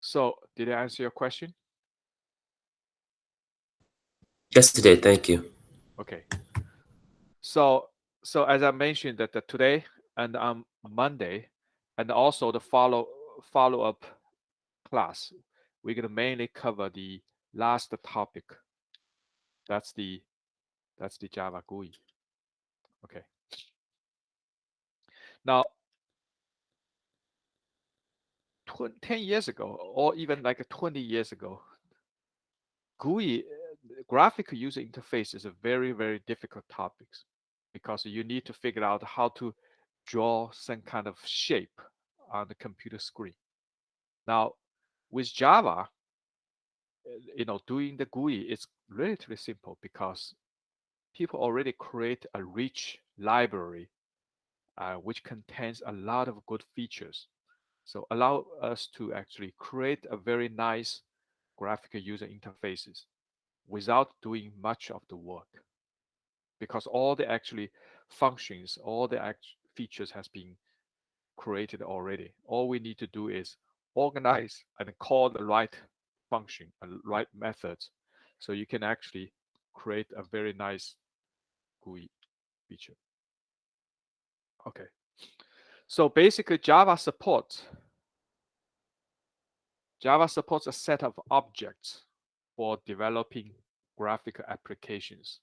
So did I answer your question? Yes, it did. Thank you. Okay. So so as I mentioned that today and on Monday, and also the follow-up class, we're gonna mainly cover the last topic. That's the Java GUI. Okay. Now, 10 years ago, or even like 20 years ago, GUI, graphic user interface, is a very, very difficult topic because you need to figure out how to draw some kind of shape on the computer screen. Now, with Java, doing the GUI is relatively simple because people already create a rich library which contains a lot of good features. So allow us to actually create a very nice graphical user interfaces without doing much of the work because all the actually functions, all the features has been created already. All we need to do is organize and call the right function and right methods. So you can actually create a very nice GUI feature. Okay. So basically Java supports a set of objects for developing graphical applications.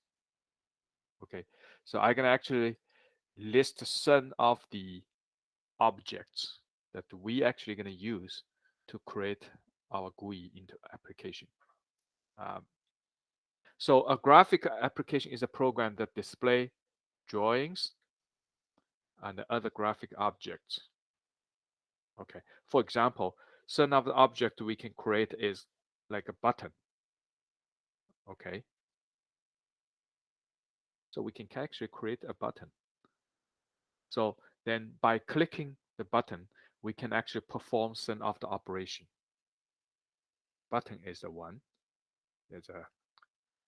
Okay. So I can actually list some of the objects that we actually going to use to create our GUI into application. Um, so a graphic application is a program that display drawings and other graphic objects. Okay. For example, some of the object we can create is like a button. Okay. So we can actually create a button. So then by clicking the button, we can actually perform some of the operation. Button is the one. There's a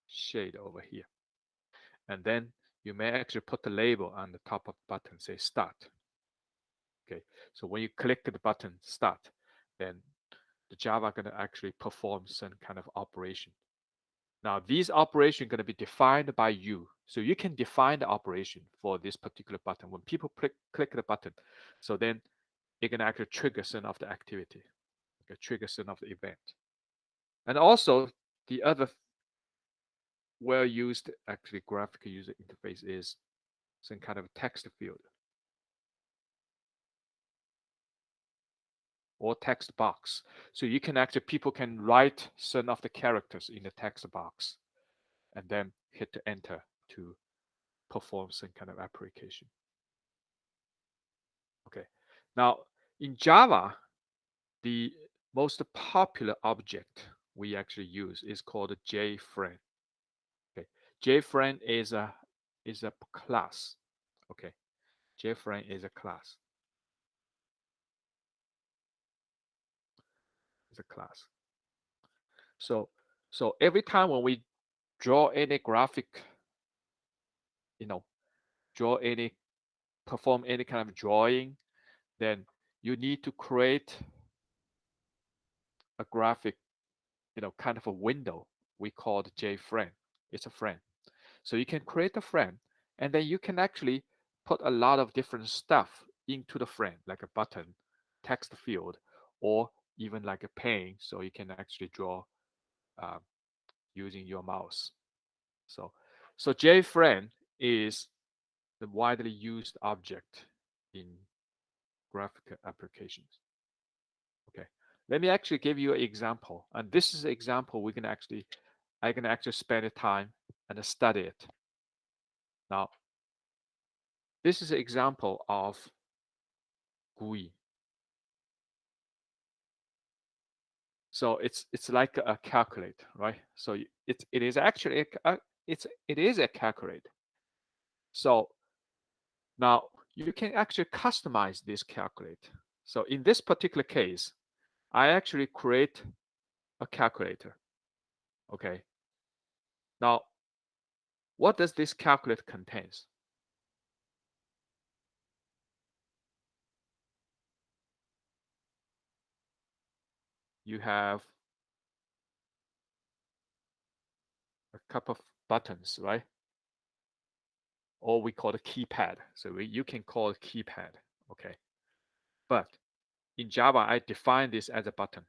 shade over here. And then you may actually put the label on the top of the button, say start. Okay, so when you click the button start, then the Java going to actually perform some kind of operation. Now these operations are going to be defined by you. So you can define the operation for this particular button. When people click the button, so then it can actually trigger some of the activity, okay, trigger some of the event. And also the other well used actually graphical user interface is some kind of text field or text box. So you can actually, people can write some of the characters in the text box and then hit enter to perform some kind of application. Okay. Now in Java, the most popular object we actually use is called JFrame. Okay. JFrame is a class. Okay. JFrame is a class. It's a class. So so every time when we draw any graphic, you know, draw any perform any kind of drawing, then you need to create a graphic, kind of a window we call the JFrame. It's a frame. So you can create a frame and then you can actually put a lot of different stuff into the frame, like a button, text field, or even like a pane. So you can actually draw uh, using your mouse. So, so JFrame is the widely used object in graphical applications. Okay, let me actually give you an example. And this is an example I can actually spend the time and study it. Now, this is an example of GUI. So it's like a calculator, right? So it is actually it is a calculator. So now you can actually customize this calculator. So in this particular case, I actually create a calculator. Okay. Now, what does this calculator contains? you have a couple of buttons, right? Or we call it keypad. So you can call it keypad, okay? But in Java, I define this as a button.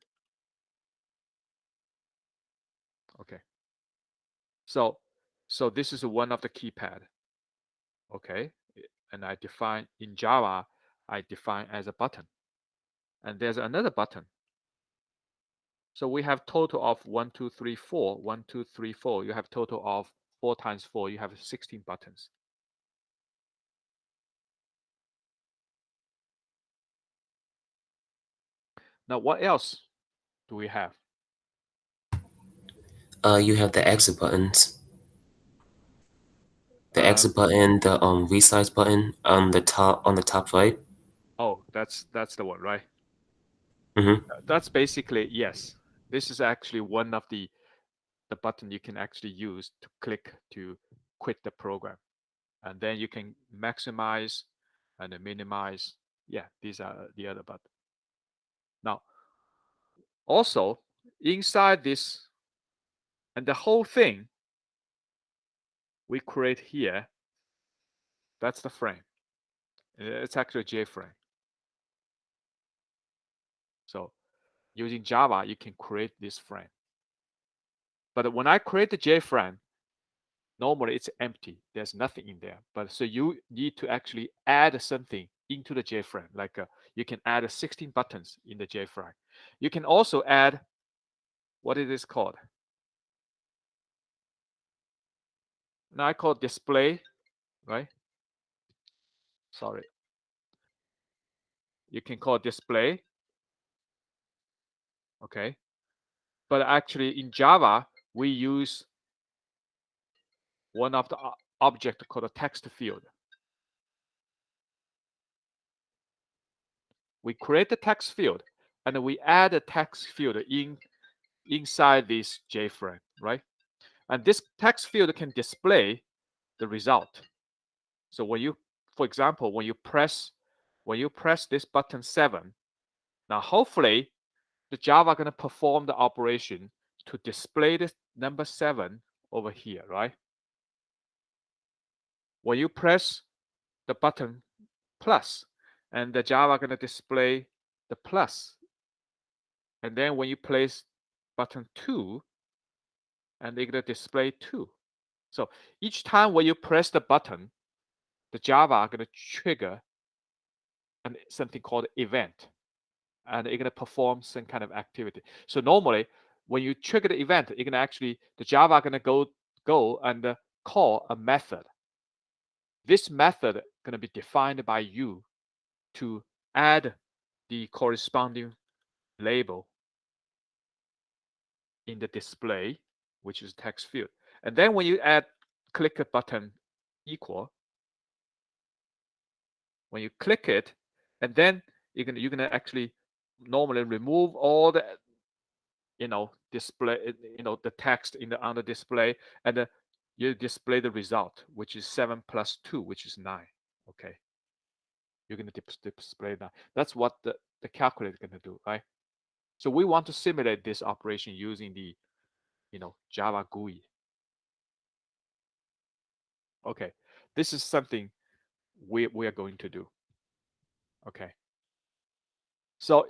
Okay. So this is one of the keypad, okay? And I define in Java, I define as a button. And there's another button. So we have total of 1, 2, 3, 4. 1, 2, 3, 4. You have total of 4 times 4. You have 16 buttons. Now, what else do we have? You have the exit buttons. The Uh, exit button, the resize button on the top right. oh, that's the one, right? Mm-hmm. That's basically, yes. This is actually one of the button you can actually use to click to quit the program. And then you can maximize and minimize. Yeah, these are the other button. Now, also inside this and the whole thing we create here, that's the frame. It's actually a JFrame. So using Java, you can create this frame. But when I create the JFrame, normally it's empty. There's nothing in there. But so you need to actually add something into the JFrame. Like you can add 16 buttons in the JFrame. You can also add, what it is called? Now I call display, right? Sorry. You can call display. Okay. But actually in Java, we use one of the object called a text field. We create the text field and we add a text field inside this JFrame, right? And this text field can display the result. So when you, for example, when you press this button 7, now hopefully the Java gonna perform the operation to display this number 7 over here, right? When you press the button plus, and the Java gonna display the plus. And then when you place button 2, and they're gonna display 2. So each time when you press the button, the Java are gonna trigger something called event, and it's gonna perform some kind of activity. So normally, when you trigger the event, you're gonna actually the Java are gonna go and call a method. This method gonna be defined by you to add the corresponding label in the display, which is text field. And then when you click a button equal, when you click it, and then you're gonna actually normally remove all the display the text on the display, and you display the result, which is 7 plus 2, which is 9. Okay, you're gonna display that. That's what the calculator is gonna do, right? So we want to simulate this operation using the Java GUI. Okay, this is something we are going to do. Okay, so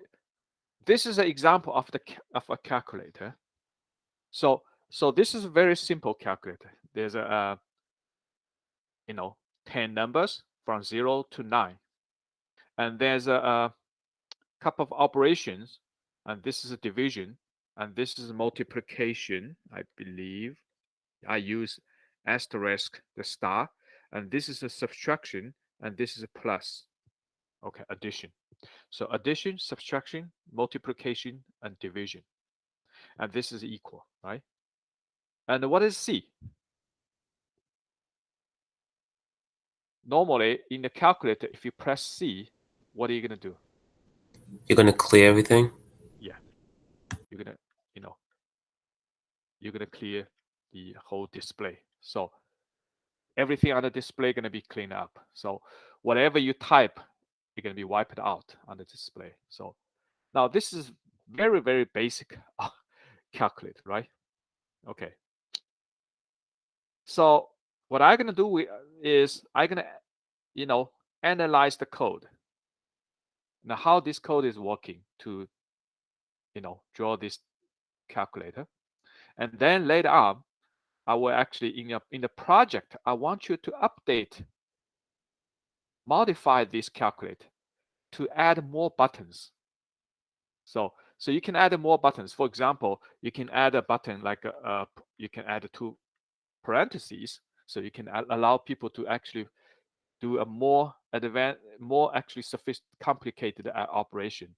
this is an example of a calculator. So this is a very simple calculator. There's a 10 numbers from 0 to 9, and there's a couple of operations, and this is a division, and this is a multiplication. I believe I use asterisk the star, and this is a subtraction, and this is a plus. Okay, addition. So addition, subtraction, multiplication, and division. And this is equal, right? And what is C? Normally, in the calculator, if you press C, what are you going to do? You're gonna clear everything. Yeah, you're going to, you know, you're going to clear the whole display. So everything on the display going to be cleaned up. So whatever you type, you're going to be wiped out on the display. So now this is very, very basic calculator, right? Okay. So what I'm gonna do is I'm gonna, analyze the code. Now how this code is working to, draw this calculator, and then later on, I will actually in the project, I want you to update, modify this calculator to add more buttons. So you can add more buttons. For example, you can add a button like you can add 2 parentheses, so you can allow people to actually do a more advanced, more actually complicated operation,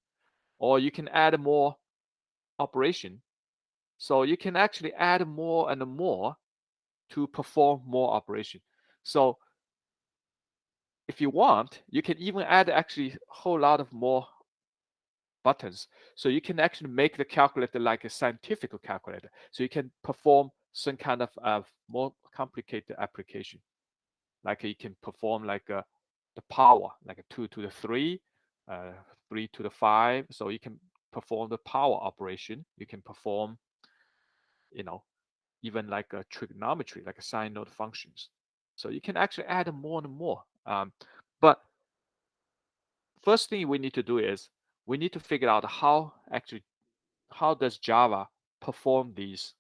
or you can add more operation. So you can actually add more and more to perform more operation. So if you want, you can even add actually a whole lot of more buttons. So you can actually make the calculator like a scientific calculator. So you can perform some kind of more complicated application. Like you can perform like the power, like a 2 to the 3, 3 to the 5. So you can perform the power operation. You can perform, even like a trigonometry, like a sine node functions. So you can actually add more and more. But first thing we need to do is we need to figure out how does Java perform these,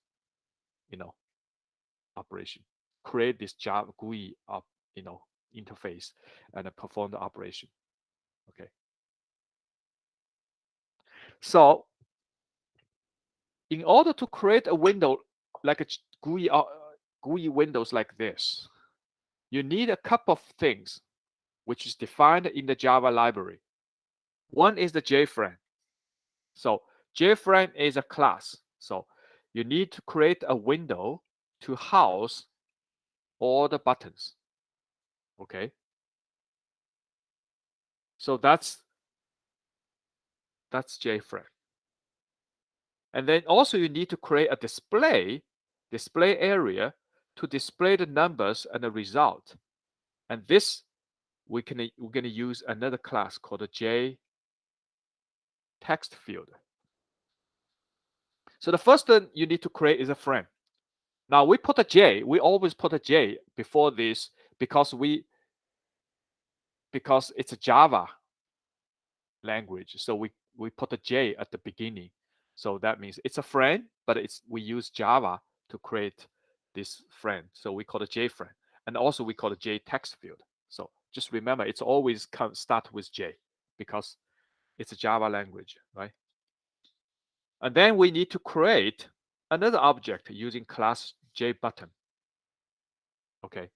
operation, create this Java GUI interface and perform the operation. Okay. So in order to create a window like a GUI windows like this, you need a couple of things which is defined in the Java library. One is the JFrame. So JFrame is a class. So you need to create a window to house all the buttons. Okay. So that's JFrame. And then also you need to create a display area to display the numbers and the result. And this we're going to use another class called a J text field. So the first thing you need to create is a frame. Now we put a J, we always put a J before this because it's a Java language. So we put a J at the beginning. So that means it's a frame, but we use Java to create this frame. So we call it JFrame. And also we call it J text field. So just remember, it's always start with J because it's a Java language, right? And then we need to create another object using class JButton. Okay.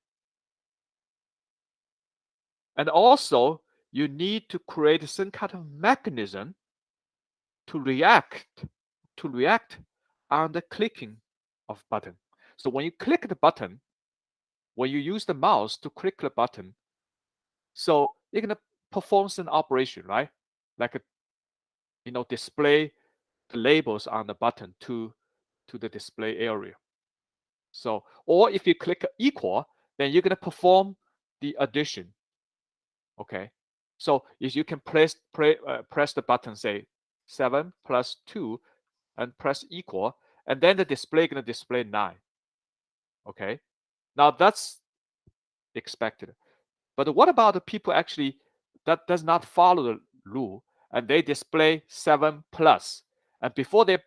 And also you need to create some kind of mechanism to react on the clicking of button. So when you click the button, when you use the mouse to click the button, so you're gonna perform an operation, right? Like display the labels on the button to the display area. So, or if you click equal, then you're gonna perform the addition. Okay. So if you can press the button, say 7 plus 2, and press equal, and then the display gonna display 9. Okay. Now that's expected. But what about the people actually that does not follow the rule and they display 7 plus, and before they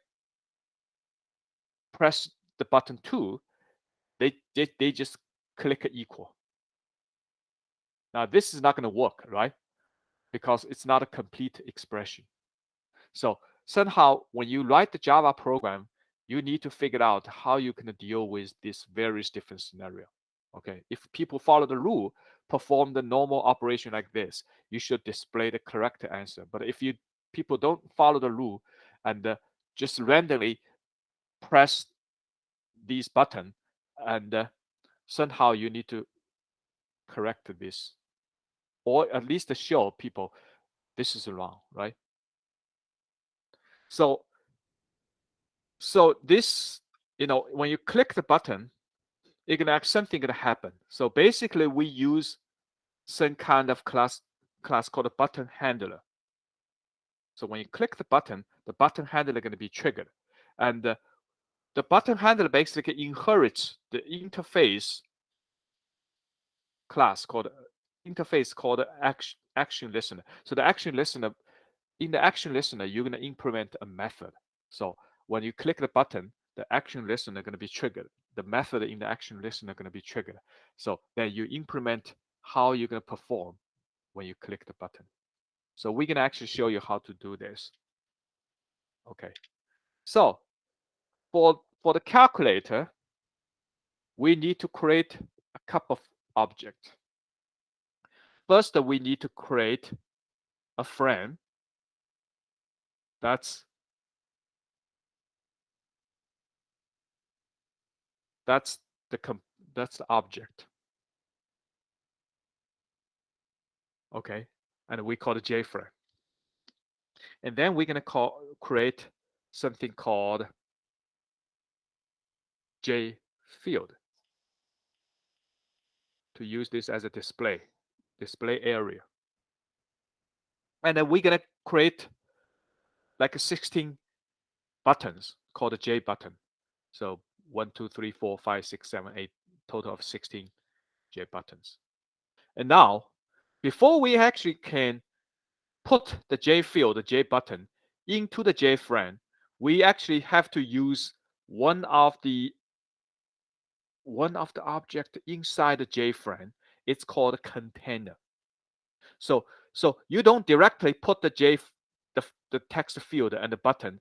press the button 2, they just click equal. Now this is not going to work, right? Because it's not a complete expression. So somehow when you write the Java program, you need to figure out how you can deal with this various different scenario. Okay, if people follow the rule, perform the normal operation like this, you should display the correct answer. But if people don't follow the rule and just randomly press these button, and somehow you need to correct this, or at least show people this is wrong, right? So this, when you click the button, you're gonna something gonna happen. So basically, we use some kind of class called a button handler. So when you click the button handler is going to be triggered. And the button handler basically inherits the interface class called action listener. So the action listener, in the action listener, you're going to implement a method. So when you click the button, the action listener is going to be triggered. The method in the action listener is going to be triggered. So then you implement how you're going to perform when you click the button. So we're going to actually show you how to do this. Okay. So for the calculator, we need to create a couple of objects. First, we need to create a frame. That's that's the object. Okay, and we call it JFrame. And then we're gonna create something called JField to use this as a display area. And then we're gonna create like 16 buttons called a J button. So 1, 2, 3, 4, 5, 6, 7, 8, total of 16 J buttons. And now, before we actually can put the J field, the J button, into the J frame, we actually have to use one of the object inside the J frame. It's called a container. So you don't directly put the text field and the button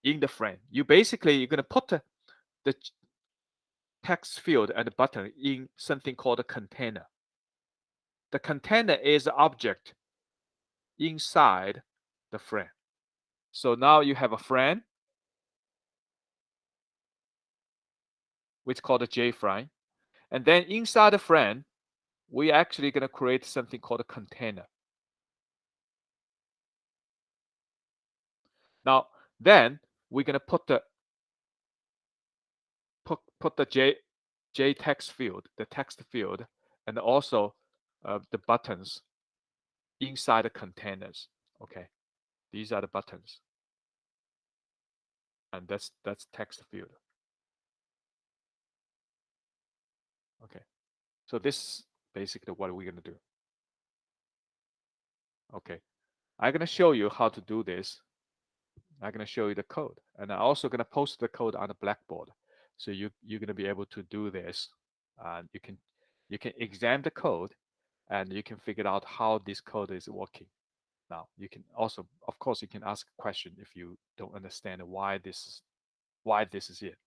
in the frame. You're gonna put the text field and the button in something called a container. The container is the object inside the frame. So now you have a frame, which called a JFrame. And then inside the frame, we're actually going to create something called a container. Now, then we're going to put the J text field, the text field, and also the buttons inside the containers. Okay, these are the buttons, and that's text field. Okay, so this is basically what we're going to do. Okay, I'm going to show you how to do this. I'm going to show you the code, and I'm also going to post the code on the Blackboard, so you're going to be able to do this. And you can examine the code, and you can figure out how this code is working. Now you can also, of course, you can ask a question if you don't understand why this is it.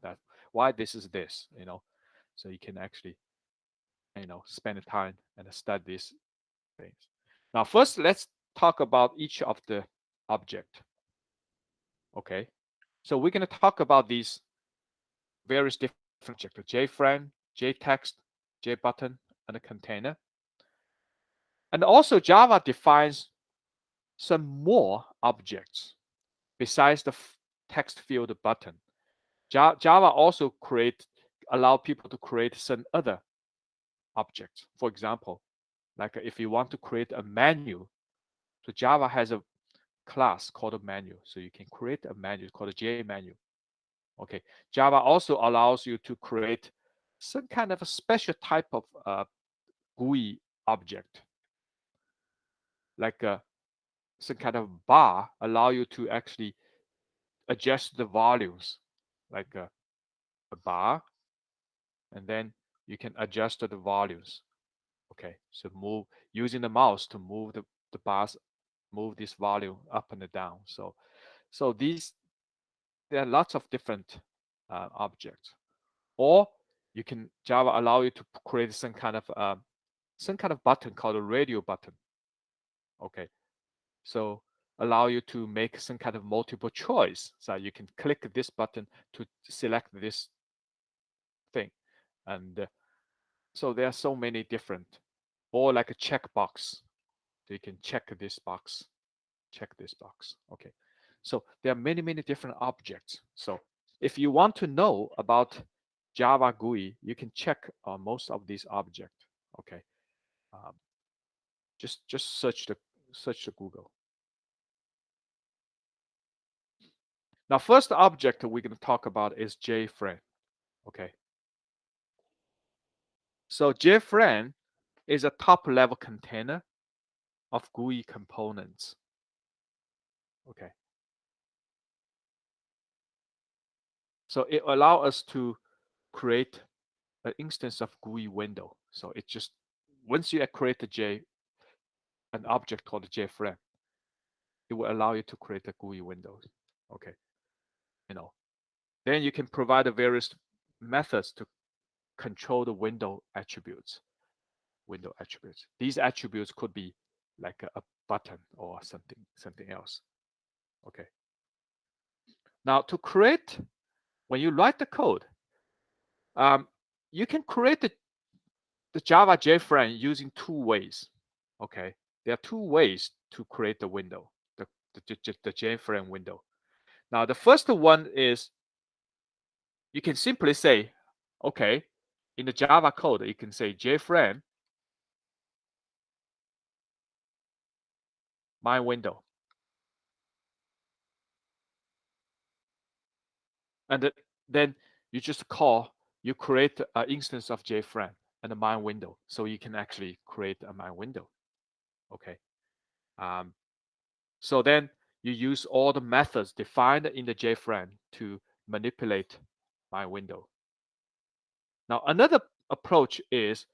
That why this is this. So you can actually spend the time and study these things. Now first, let's talk about each of the object. Okay, so we're going to talk about these various different objects: JFrame, JText, JButton, and a container. And also Java defines some more objects besides the text field button. Java also allow people to create some other objects. For example, like if you want to create a menu, so Java has a class called a menu. So you can create a menu called a JMenu. Okay, Java also allows you to create some kind of a special type of GUI object, like some kind of bar, allow you to actually adjust the volumes, like a bar, and then you can adjust the volumes. Okay, so move using the mouse to move the bars, move this volume up and down. So there are lots of different objects. Or Java allow you to create some kind of button called a radio button. Okay, so allow you to make some kind of multiple choice. So you can click this button to select this thing. And so there are so many different, or like a checkbox. So you can check this box. Okay, so there are many different objects. So if you want to know about Java GUI, you can check most of these objects. Okay, um, just search the Google. Now, first object we're going to talk about is JFrame. Okay. So JFrame is a top-level container of GUI components. Okay. So it allows us to create an instance of GUI window. So it just, once you create an object called JFrame, it will allow you to create a GUI window. Okay. Then you can provide the various methods to control the window attributes. These attributes could be like a button or something else. Okay. Now to create, when you write the code, you can create the Java JFrame using two ways. Okay. There are two ways to create the window, the JFrame window. Now the first one is you can simply say, okay, in the Java code, you can say JFrame my window. And then you just you create an instance of JFrame and a my window. So you can actually create a my window. Okay. So then you use all the methods defined in the JFrame to manipulate my window. Now, another approach is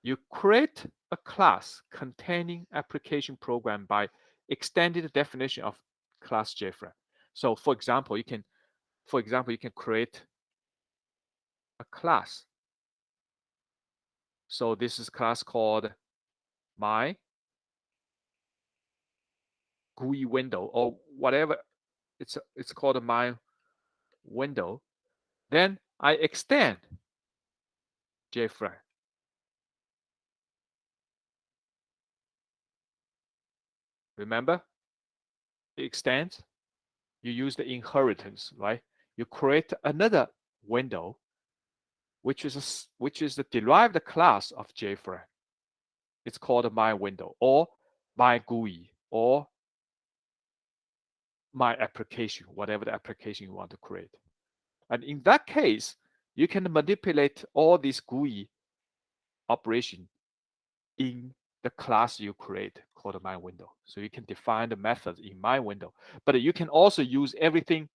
you create a class containing application program by extending the definition of class JFrame. So for example, you can create a class. So this is class called my GUI window or whatever it's called my window. Then I extend JFrame. Remember, it extends. You use the inheritance, right? You create another window, which is the derived class of JFrame. It's called my window or my GUI or my application, whatever the application you want to create. And in that case, you can manipulate all these GUI operation in the class you create called my window. So you can define the methods in my window, but you can also use everything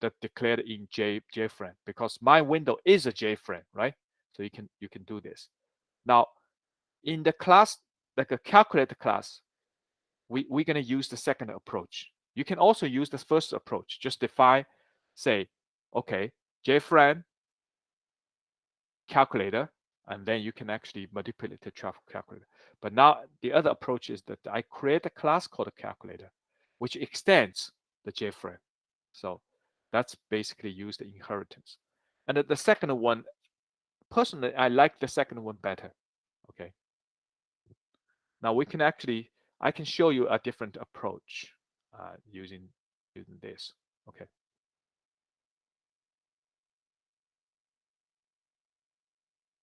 that declared in JFrame because my window is a JFrame, right? So you can do this. Now, in the class, like a calculator class, we're going to use the second approach. You can also use the first approach. Just define, say, okay, JFrame calculator, and then you can actually manipulate the calculator. But now the other approach is that I create a class called a calculator, which extends the JFrame. So that's basically use the inheritance. And the second one, personally, I like the second one better. Okay. Now we can actually, I can show you a different approach using this. Okay.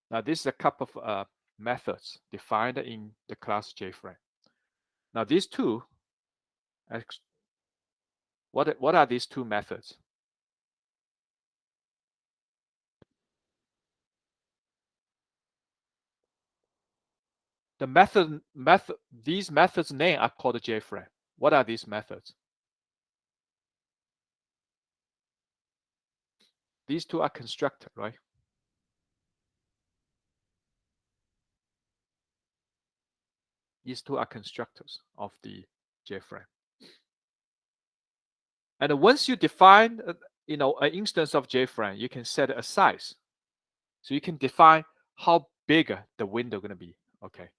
Now this is a couple of methods defined in the class JFrame. Now these two, what are these two methods? These methods name are called JFrame. What are these methods? These two are constructor, right? These two are constructors of the JFrame. And once you define, an instance of JFrame, you can set a size. So you can define how big the window going to be. Okay.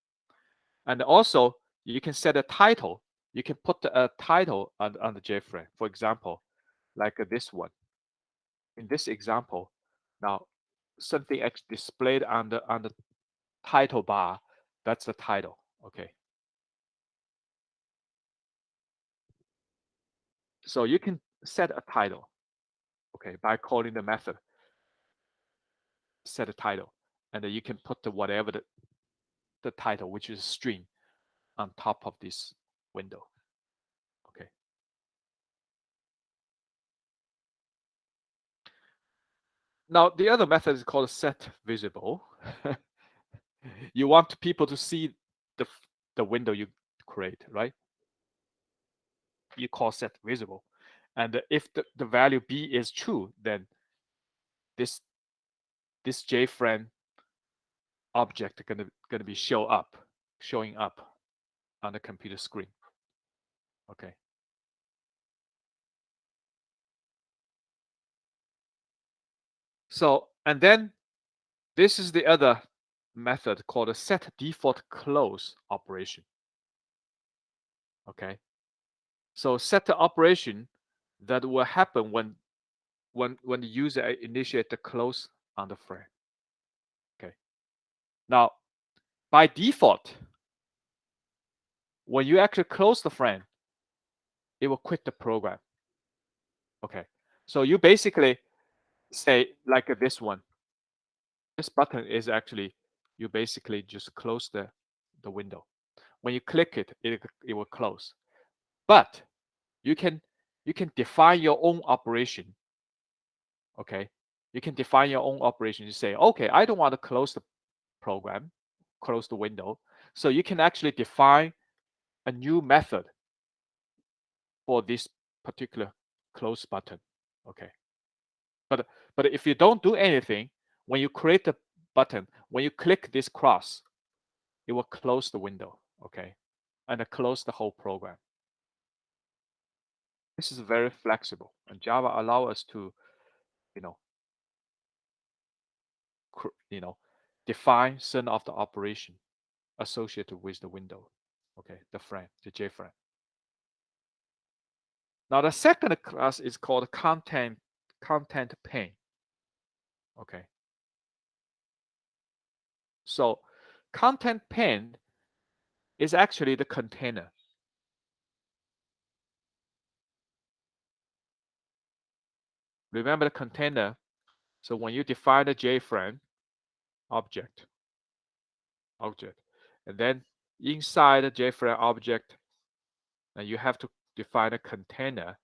And also you can set a title. You can put a title on the JFrame. For example, like this one. In this example, now something displayed on the title bar. That's the title. Okay. So you can set a title. Okay, by calling the method set a title, and then you can put whatever the title, which is a string, on top of this window. Okay. Now the other method is called set visible. You want people to see the window you create, right? You call set visible. And if the value B is true, then this JFrame object gonna be showing up on the computer screen. Okay. So, and then this is the other method called a set default close operation. Okay. So set the operation that will happen when the user initiate the close on the frame. Okay. Now, by default, when you actually close the frame, it will quit the program. Okay. So you basically say like this one. This button is actually, you basically just close the window. When you click it, it will close. But you can define your own operation. Okay. You can define your own operation. You say, okay, I don't want to close the program, close the window. So you can actually define a new method for this particular close button. Okay. But if you don't do anything, when you create the button, when you click this cross, it will close the window. Okay. And close the whole program. This is very flexible, and Java allow us to, you know, define certain of the operation associated with the window. Okay, the frame, the JFrame. Now the second class is called content pane. Okay. So content pane is actually the container. Remember the container. So when you define the JFrame object, and then inside the JFrame object, and you have to define a container.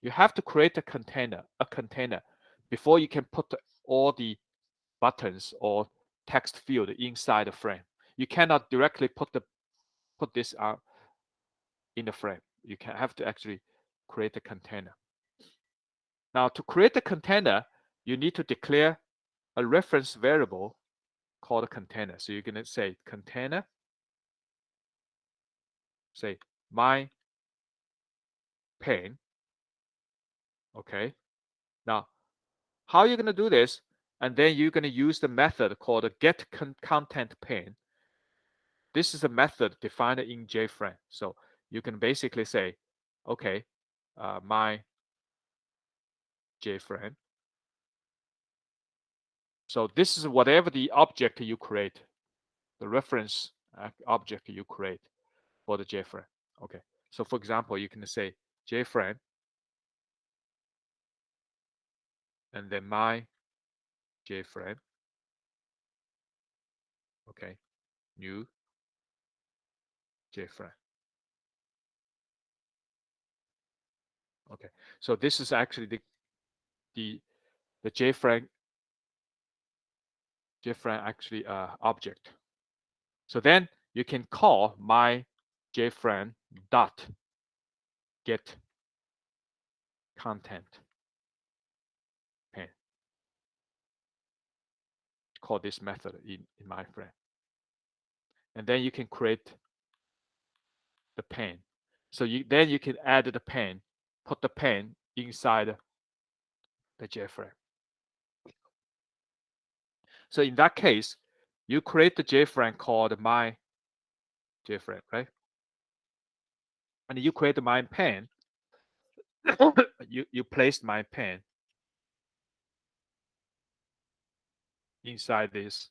You have to create a container before you can put all the buttons or text field inside the frame. You cannot directly put this out in the frame. You can have to actually create a container. Now to create a container, you need to declare a reference variable called a container. So you're going to say container, say my pane. Okay. Now, how are you going to do this? And then you're going to use the method called get content pane. This is a method defined in JFrame. So you can basically say, okay, my JFrame. So this is whatever the object you create, the reference object you create for the JFrame. Okay. So for example, you can say JFrame and then my JFrame. Okay. New JFrame. Okay. So this is actually the JFrame actually object. So then you can call my JFrame dot get content pane. Call this method in my frame. And then you can create the pane. So then you can add the pane, put the pane inside the JFrame. So in that case, you create the JFrame called my JFrame, right? And you create my pane. you place my pane inside this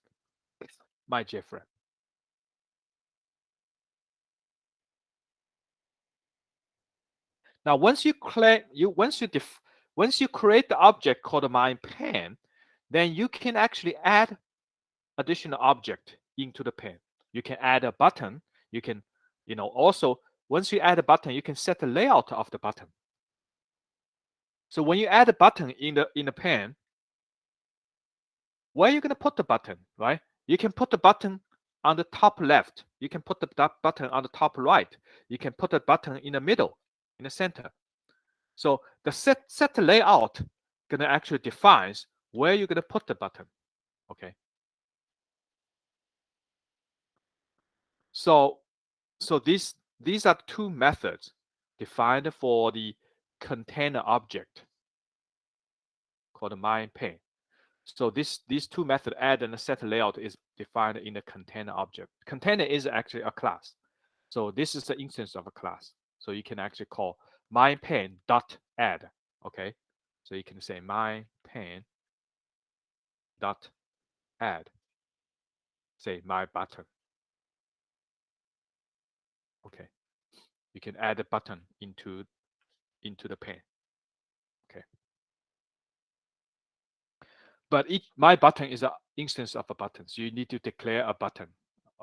my JFrame. Now, once you create the object called my pane, then you can actually add additional object into the pane. You can add a button. You can, also once you add a button, you can set the layout of the button. So when you add a button in the pane, where are you going to put the button, right? You can put the button on the top left. You can put the button on the top right. You can put the button in the middle, in the center. So the set layout going to actually defines where you're going to put the button. Okay. So these are two methods defined for the container object called main pane. So these two methods, add and set layout, is defined in the container object. Container is actually a class. So this is the instance of a class. So you can actually call main pane dot add. Okay. So you can say main pane dot add, say my button. Okay. You can add a button into the pane. Okay. But my button is an instance of a button. So you need to declare a button.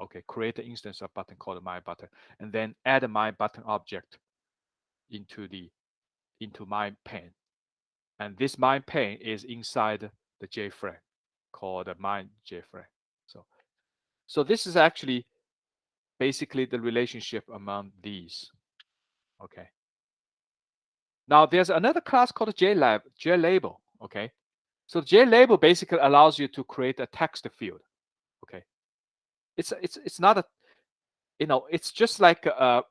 Okay, create an instance of button called my button, and then add a my button object into my pane. And this my pane is inside the JFrame called my JFrame. So this is actually basically the relationship among these. Okay. Now there's another class called JLabel. Okay. So JLabel basically allows you to create a text field. Okay. It's not a, it's just like a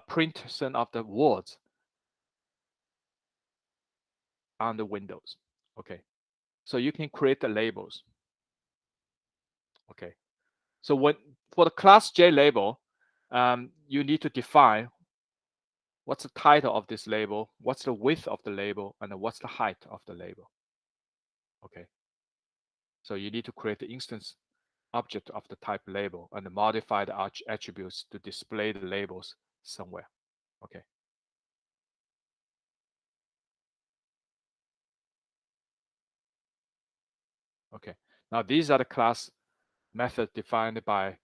print some of the words on the windows. Okay. So you can create the labels. Okay. So for the class JLabel, you need to define what's the title of this label, what's the width of the label, and what's the height of the label. Okay. So you need to create the instance object of the type label and modify the attributes to display the labels somewhere. Okay. Okay. Now these are the class methods defined by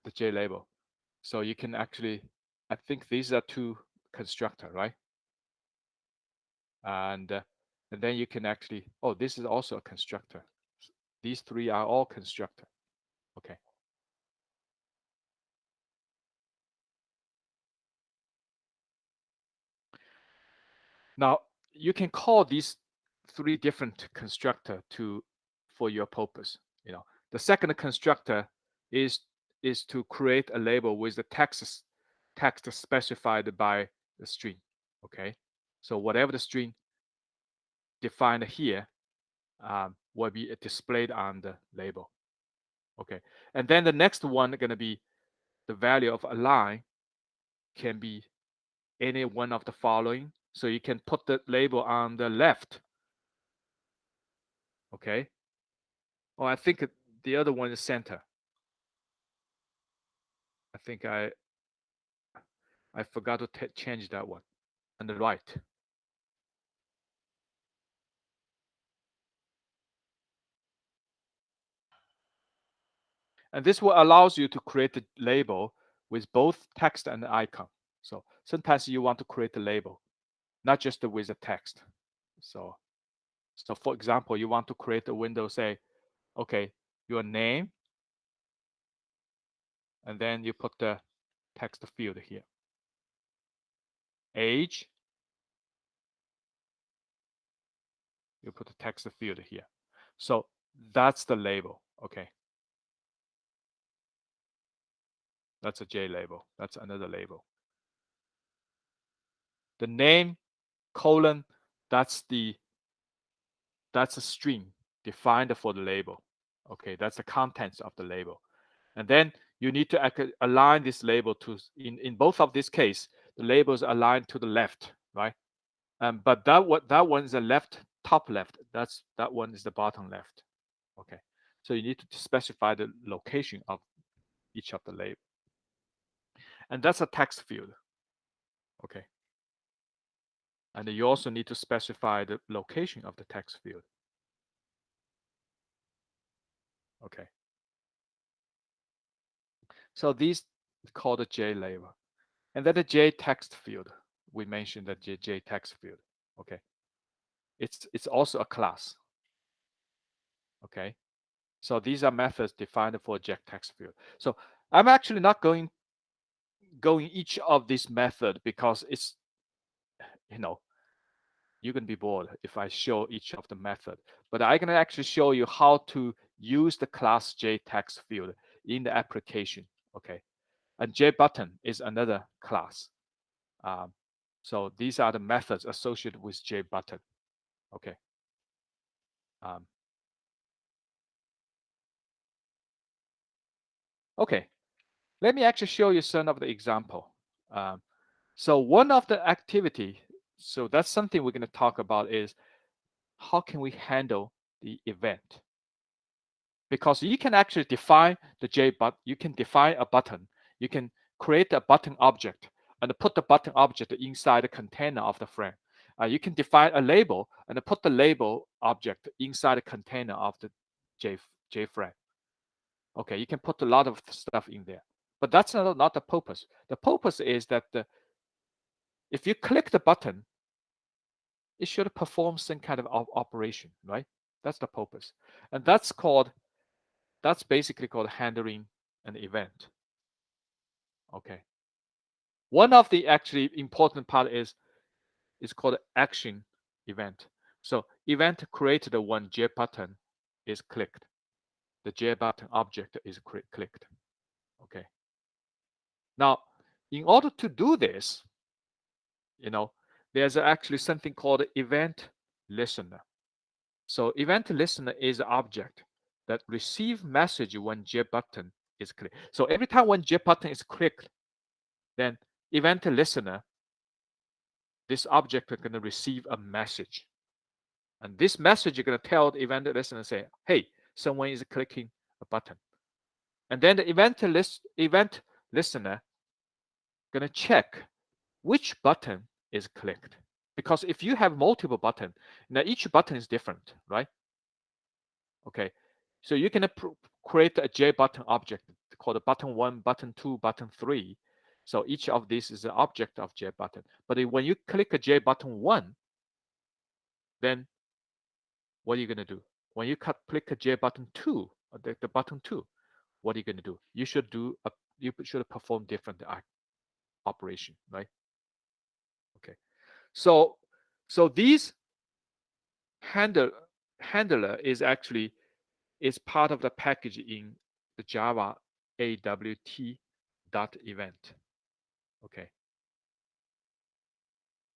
the JLabel. So you can actually, I think these are two constructor, right? And then you can actually, oh, this is also a constructor. These three are all constructor. Okay. Now you can call these three different constructor for your purpose. The second constructor is to create a label with the text specified by the string. Okay. So whatever the string defined here will be displayed on the label. Okay. And then the next one going to be the value of a line can be any one of the following. So you can put the label on the left. Okay. Oh, I think the other one is center. I think I forgot to change that one. On the right. And this will allows you to create a label with both text and icon. So sometimes you want to create a label, not just with the text. So for example, you want to create a window, say, okay, your name, and then you put the text field here. Age, you put the text field here. So that's the label. Okay. That's a JLabel. That's another label. The name, colon, that's a string defined for the label. Okay, that's the contents of the label. And then you need to align this label to, in both of this case, the labels align to the left, right? But that one is the left, top left. That one is the bottom left. Okay, so you need to specify the location of each of the label. And that's a text field. Okay. And you also need to specify the location of the text field. Okay. So these called the JLabel. And then the J text field. We mentioned the J text field. Okay, it's also a class. Okay, so these are methods defined for JText field. So I'm actually not going each of these method because it's, you know, you're going to be bored if I show each of the method. But I'm going to actually show you how to use the class JText field in the application. Okay, and JButton is another class. So these are the methods associated with JButton. Okay. Okay, let me actually show you some of the example. So one of the activity, so that's something we're going to talk about is how can we handle the event? Because you can actually define the JButton, you can define a button, you can create a button object and put the button object inside the container of the frame. You can define a label and put the label object inside the container of the JFrame. Okay, you can put a lot of stuff in there, but that's not the purpose. The purpose is that if you click the button, it should perform some kind of operation, right? That's the purpose, and that's basically called handling an event. Okay. One of the actually important part is called action event. So event created when JButton is clicked. The JButton object is clicked. Okay. Now, in order to do this, there's actually something called event listener. So event listener is an object that receive message when JButton is clicked. So every time when JButton is clicked, then event listener, this object is going to receive a message. And this message is going to tell the event listener, say, hey, someone is clicking a button. And then the event listener going to check which button is clicked. Because if you have multiple buttons, now each button is different, right? Okay, so you can create a JButton object called button 1, button 2, button 3. So each of these is an object of JButton. But when you click a JButton 1, then what are you going to do? When you click a JButton 2, the button 2, what are you going to do? You should perform different operation, right? Okay, so these handler is actually part of the package in the Java AWT.event. Okay.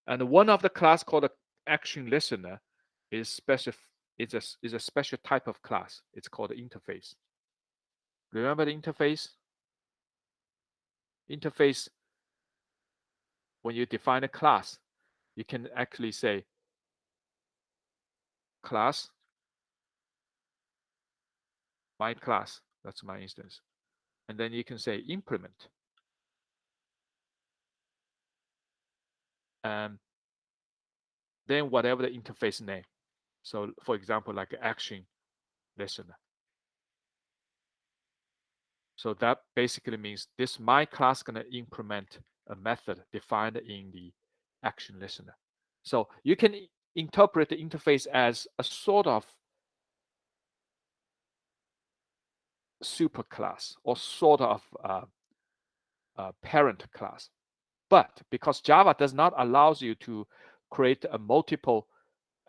And one of the class called action listener is special. Is a special type of class. It's called interface. Remember the interface? Interface. When you define a class, you can actually say class, my class. That's my instance. And then you can say implement. And then whatever the interface name. So for example, like action listener. So that basically means this my class gonna implement a method defined in the action listener. So you can interpret the interface as a sort of superclass or sort of parent class. But because Java does not allow you to create a multiple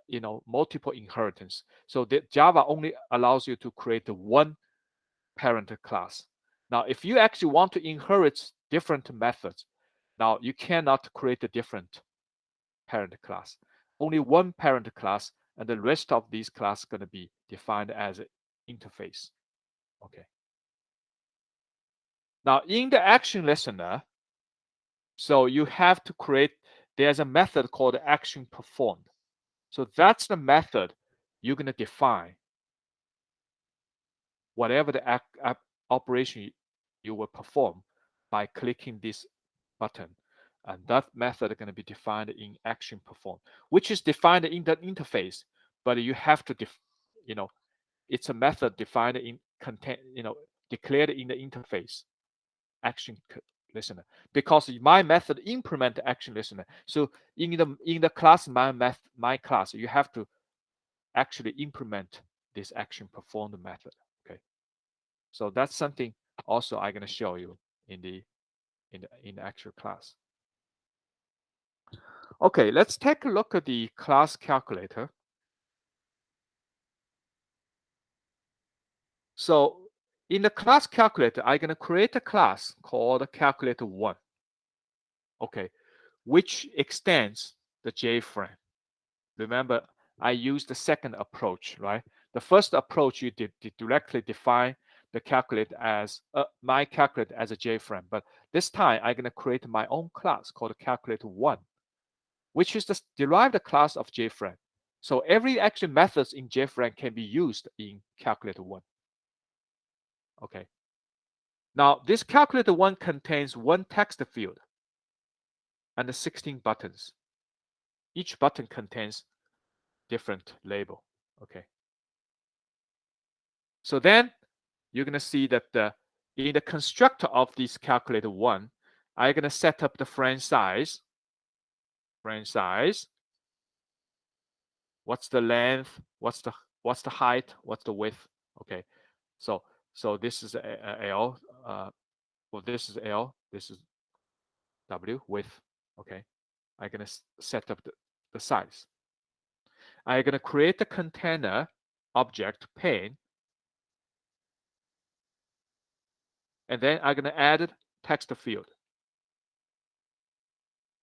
inheritance, so the Java only allows you to create one parent class. Now, if you actually want to inherit different methods, now you cannot create a different parent class. Only one parent class, and the rest of these classes going to be defined as an interface. Okay. Now, in the action listener, so you have to create, there's a method called action performed. So that's the method you're going to define whatever the operation you will perform by clicking this button. And that method is going to be defined in action perform, which is defined in the interface, but you have to, it's a method defined in declared in the interface action listener, because my method implement the action listener. So in the class my class, you have to actually implement this action performed method. Okay, so that's something also I'm going to show you in the actual class. Okay, let's take a look at the class calculator. So in the class calculator, I'm going to create a class called calculator1, okay, which extends the JFrame. Remember, I used the second approach, right? The first approach, you did directly define the calculator as my calculator as a JFrame. But this time, I'm going to create my own class called calculator1, which is the derived class of JFrame. So every action methods in JFrame can be used in calculator1. Okay. Now, this calculator1 contains one text field and 16 buttons. Each button contains different label. Okay. So then you're going to see that in the constructor of this calculator1, I'm going to set up the frame size. Frame size. What's the length? What's the height? What's the width? Okay. So this is a L. Well, this is L. This is W, width. Okay. I'm going to set up the size. I'm going to create a container object pane. And then I'm going to add text field.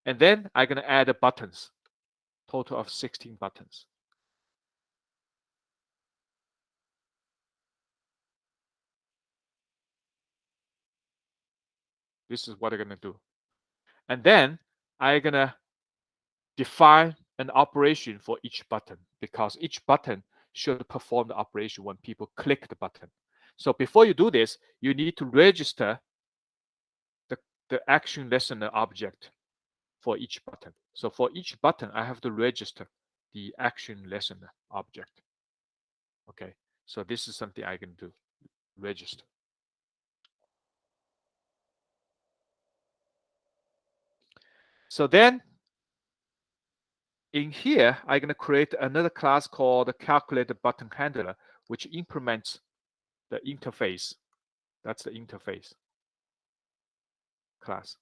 And then I'm going to add buttons, total of 16 buttons. This is what I'm going to do. And then I'm going to define an operation for each button, because each button should perform the operation when people click the button. So before you do this, you need to register the action listener object for each button. So for each button, I have to register the action listener object. Okay, so this is something I can do, register. So then in here, I'm going to create another class called the calculator button handler, which implements the interface. That's the interface class.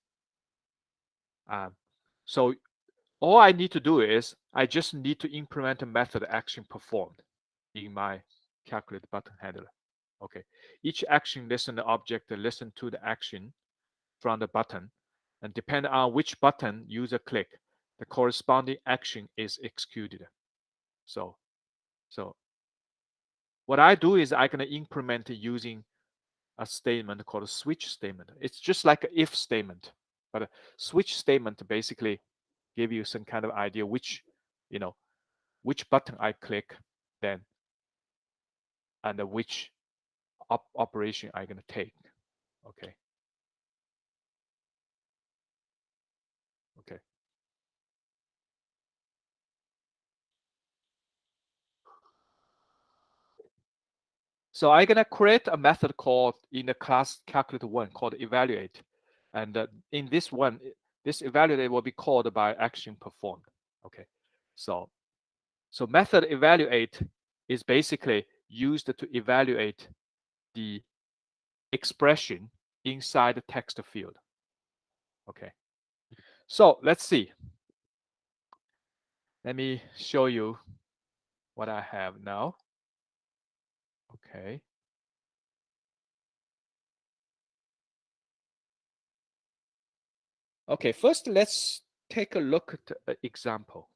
So all I need to do is I just need to implement a method action performed in my calculator button handler. Okay, each action listener object listen to the action from the button, and depending on which button user click, the corresponding action is executed. So what I do is I'm going to implement using a statement called a switch statement. It's just like an if statement, but a switch statement basically give you some kind of idea which button I click then, and which operation I'm going to take. Okay. Okay. So I'm going to create a method called in the class calculator1 called evaluate. And in this one, this evaluate will be called by action performed. Okay. So method evaluate is basically used to evaluate the expression inside the text field. Okay. So let's see. Let me show you what I have now. Okay. Okay, first let's take a look at an example.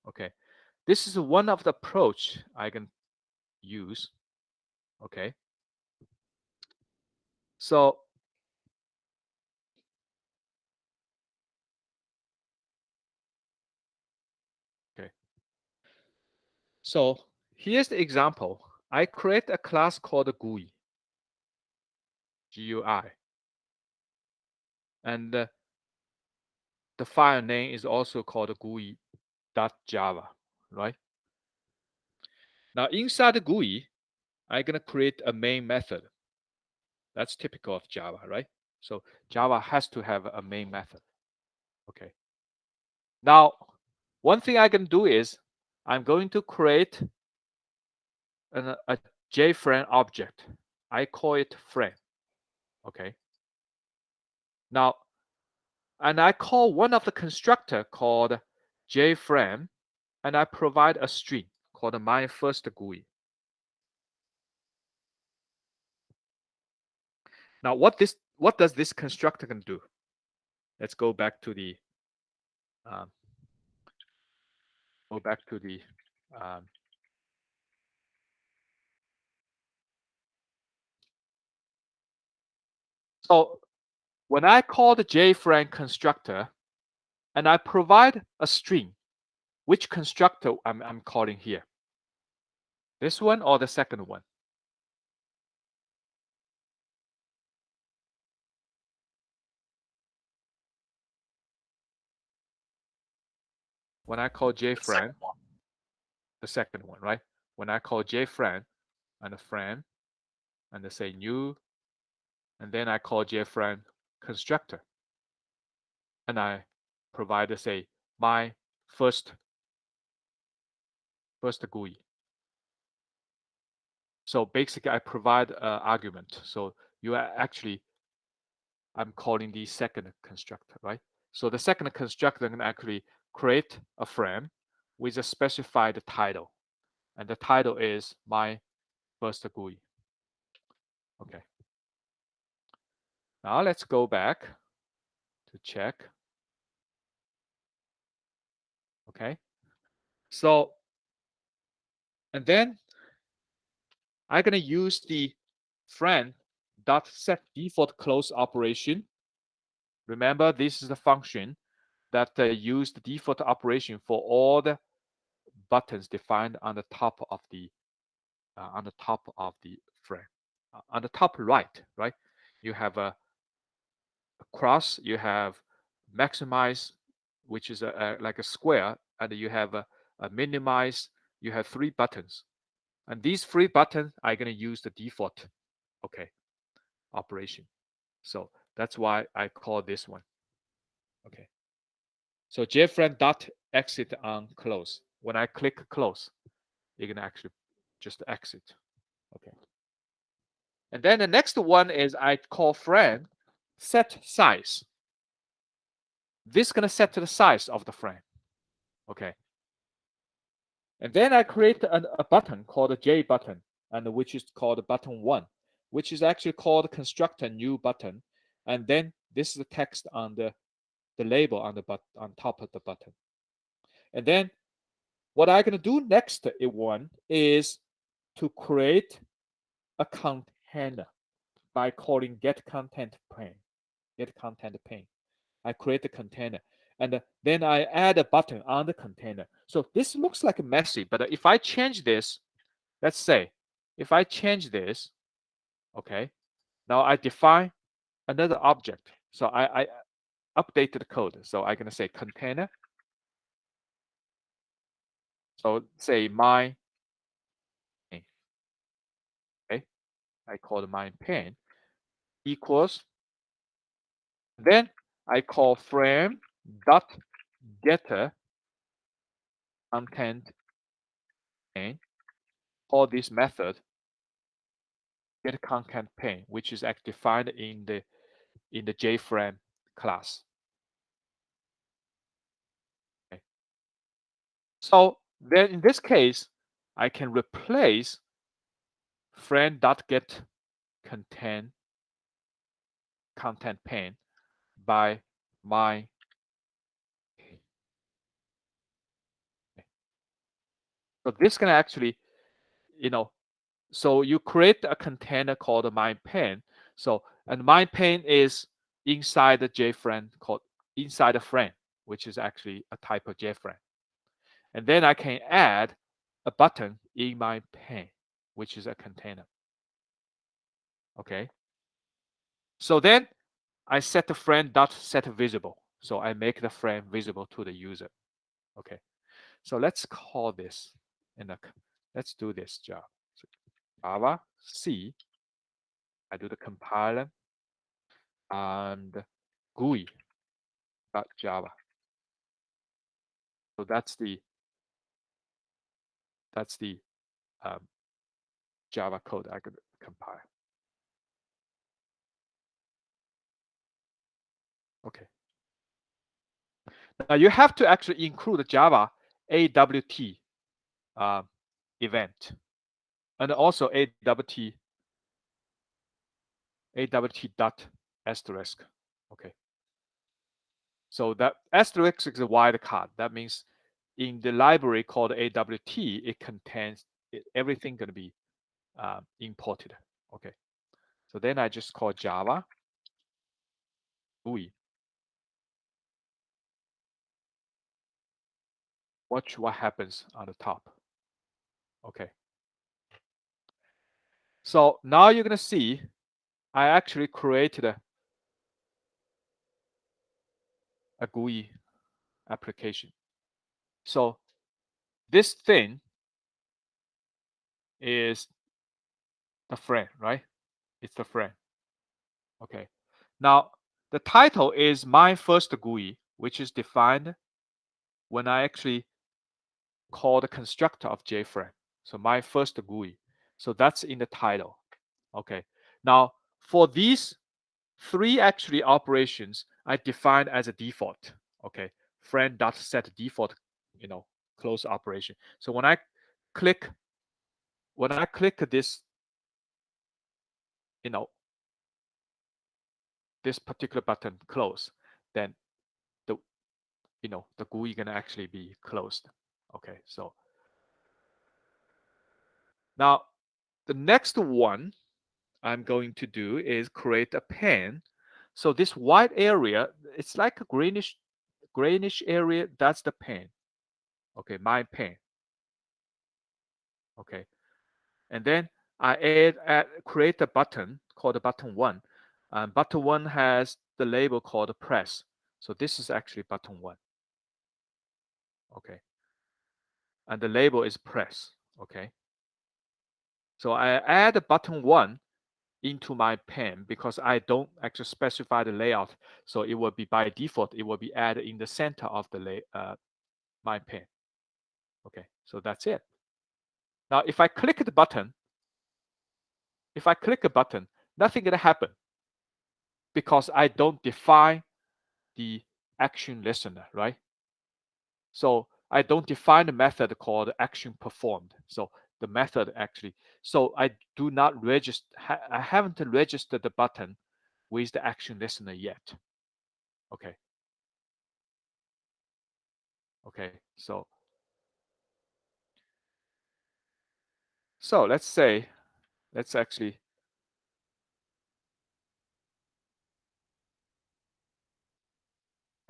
Okay, this is one of the approach I can use. Okay, so okay, so here's the example. I create a class called GUI, GUI, and the file name is also called GUI.java, right? Now inside the GUI, I'm gonna create a main method. That's typical of Java, right? So Java has to have a main method. Okay. Now, one thing I can do is I'm going to create a JFrame object. I call it frame. Okay. Now, and I call one of the constructor called JFrame, and I provide a string called my first GUI. Now, what does this constructor can do? Let's go back to the um, um, so when I call the JFrame constructor and I provide a string, which constructor I'm calling here? This one or the second one? When I call JFrame, the second one, right? When I call JFrame and the frame and I say new, and then I call JFrame constructor, and I provide, say, my first GUI. So basically, I provide an argument. So you are actually, I'm calling the second constructor, right? So the second constructor can actually create a frame with a specified title, and the title is my first GUI. Okay. Now let's go back to check. Okay. So, and then I'm gonna use the friend dot set default close operation. Remember, this is the function that use the default operation for all the buttons defined on the top of the frame. On the top right, you have a cross, you have maximize, which is like a square, and you have a minimize. You have 3 buttons, and these 3 buttons are going to use the default, okay, operation. So that's why I call this one. Okay. So JFrame dot exit on close. When I click close, you're gonna actually just exit. Okay. And then the next one is I call frame set size. This is gonna set to the size of the frame. Okay. And then I create a button called a J button, and which is called button 1, which is actually called constructor new button. And then this is the text on the label on top of the button. And then what I'm gonna do next one is to create a container by calling get content pane. I create a container, and then I add a button on the container. So this looks like messy, but if I change this, let's say, if I change this, okay, now I define another object. So I updated the code. So I'm gonna say container. So say my, okay, I call my pane equals. Then I call frame dot getter content pane. Call this method get content pane, which is actually defined in the JFrame class. Okay. So then in this case, I can replace frame dot get content pane by my. So this can actually, so you create a container called my pane. So, and my pane is inside the JFrame called inside the frame, which is actually a type of JFrame. And then I can add a button in my pane, which is a container. Okay. So then I set the frame dot set visible. So I make the frame visible to the user. Okay. So let's call this let's do this job. So Java C. I do the compiler. and GUI.java. So that's the um, Java code I could compile. Okay. Now you have to actually include the Java AWT event and also AWT dot asterisk. Okay. So that asterisk is a wildcard. That means in the library called AWT, it contains everything going to be imported. Okay. So then I just call Java GUI. Watch what happens on the top. Okay. So now you're going to see I actually created a GUI application. So this thing is the frame, right? It's the frame. Okay. Now the title is my first GUI, which is defined when I actually call the constructor of JFrame. So my first GUI. So that's in the title. Okay. Now for these three actually operations, I define as a default. Okay. Frame.set default, close operation. So when I click this, this particular button close, then the the GUI gonna actually be closed. Okay, so now the next one I'm going to do is create a pane. So this white area, it's like a greenish area. That's the pane. Okay, my pane. Okay, and then I create a button called button 1. Button 1 has the label called press. So this is actually button 1. Okay, and the label is press. Okay, so I add button 1 into my pane because I don't actually specify the layout. So it will be by default, it will be added in the center of the my pane. Okay, so that's it. Now, if I click the button, nothing gonna happen because I don't define the action listener, right? So I don't define the method called action performed. So the method actually, so I do not register, I haven't registered the button with the action listener yet. Okay. Okay, so let's say, let's actually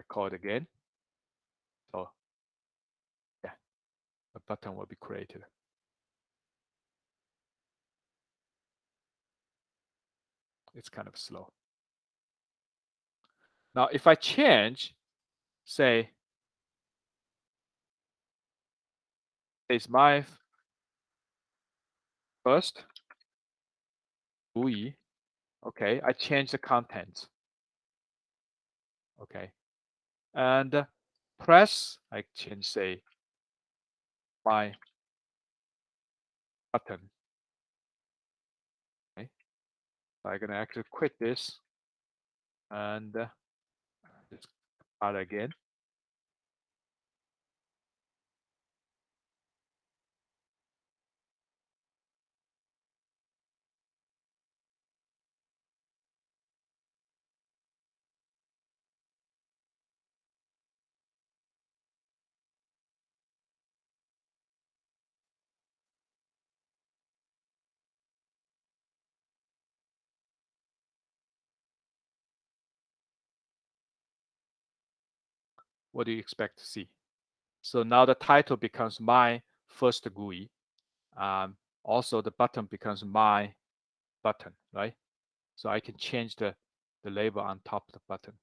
call it again. So yeah, a button will be created. It's kind of slow. Now, if I change, say, it's my first GUI. Okay, I change the content. Okay, and press, I change, say, my button. Okay, so I'm gonna actually quit this and just start again. What do you expect to see? So now the title becomes my first GUI. Also, the button becomes my button, right? So I can change the label on top of the button.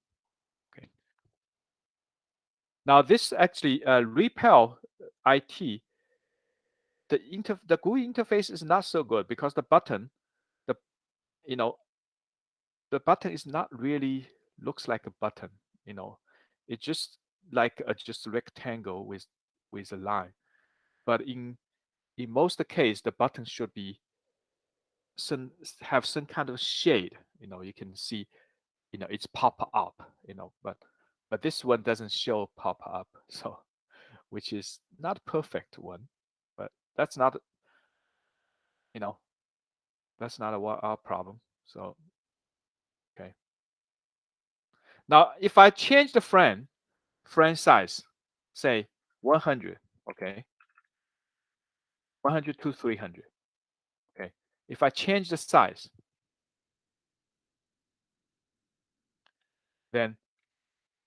Okay. Now this actually repel IT. The GUI interface is not so good because the button, the the button is not really looks like a button, you know. It's just like a just rectangle with a line. But in most case, the button should be have some kind of shade. You know, you can see, you know, it's pop up, you know, but this one doesn't show pop up, so which is not perfect one, but that's not, you know, that's not our problem. So okay. Now if I change the frame size, say 100, okay, 100 to 300, okay. If I change the size, then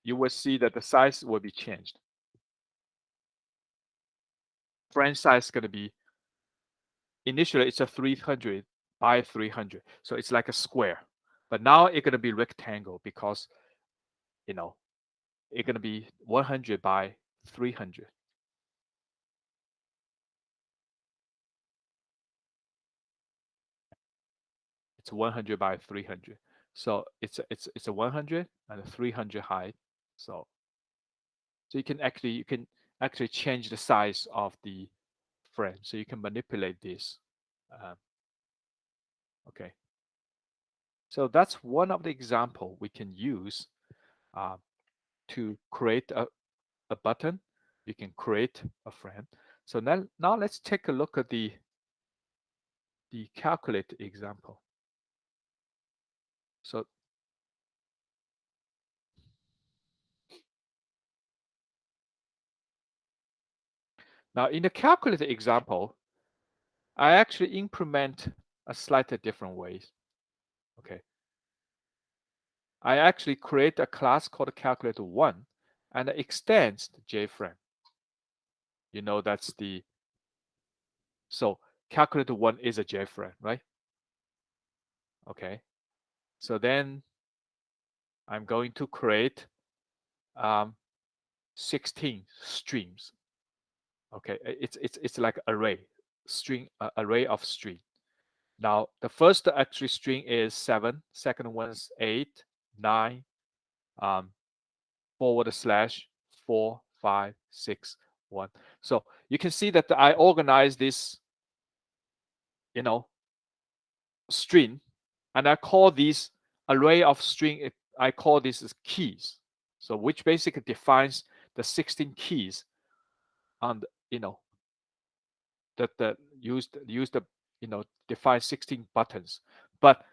you will see that the size will be changed. Frame size is going to be, initially it's a 300 by 300, so it's like a square, but now it's going to be rectangle because, you know, it's going to be 100 by 300. It's 100 by 300, so it's a 100 and a 300 height. So you can actually change the size of the frame, so you can manipulate this. Okay, so that's one of the example we can use to create a button. You can create a frame. So now let's take a look at the calculate example. So now in the calculate example, I actually implement a slightly different ways. Okay. I actually create a class called calculator1 and it extends the JFrame. You know, that's the, so calculator1 is a JFrame, right? Okay. So then I'm going to create 16 streams. Okay, it's like array string, array of string. Now the first actually string is 7, second one is 8, 9, forward slash 4, 5, 6, 1. So you can see that I organize this, you know, string, and I call these array of string, I call this as keys. So which basically defines the 16 keys on the, you know, that use the, you know, define 16 buttons. But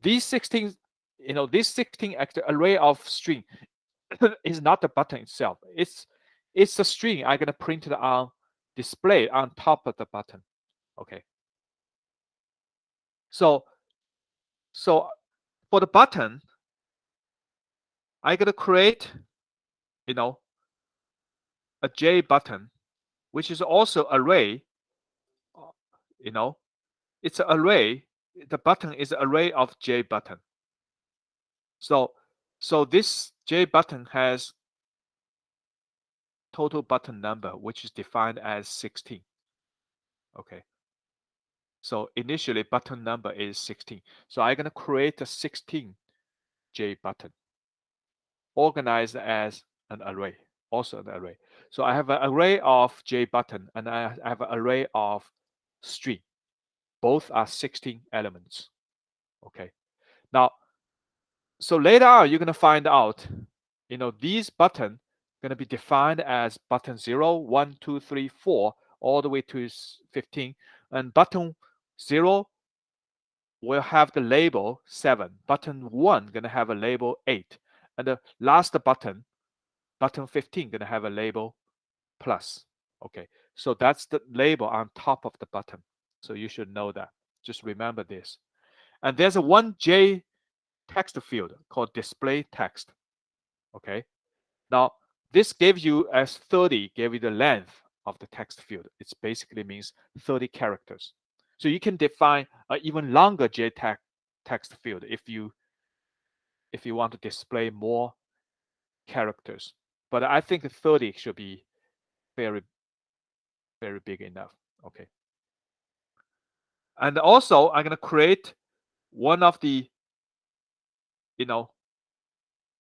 these 16, you know, this 16 array of string is not the button itself. It's the string I'm gonna print it on display on top of the button. Okay. So for the button, I'm gonna create, you know, a J button, which is also array. You know, it's an array. The button is an array of J button. So this J button has total button number, which is defined as 16. Okay. So initially button number is 16. So I'm gonna create a 16 J button, organized as an array, also an array. So I have an array of J button and I have an array of string. Both are 16 elements. Okay. Now, so later on, you're gonna find out, you know, these button gonna be defined as button 0, 1, 2, 3, 4, all the way to 15, and button 0 will have the label 7. Button 1 gonna have a label 8, and the last button, button 15, gonna have a label plus. Okay, so that's the label on top of the button. So you should know that. Just remember this. And there's a one J text field called display text. Okay, now this gives you as 30, give you the length of the text field. It basically means 30 characters. So you can define an even longer J text field if you want to display more characters. But I think 30 should be very, very big enough. Okay. And also I'm going to create one of the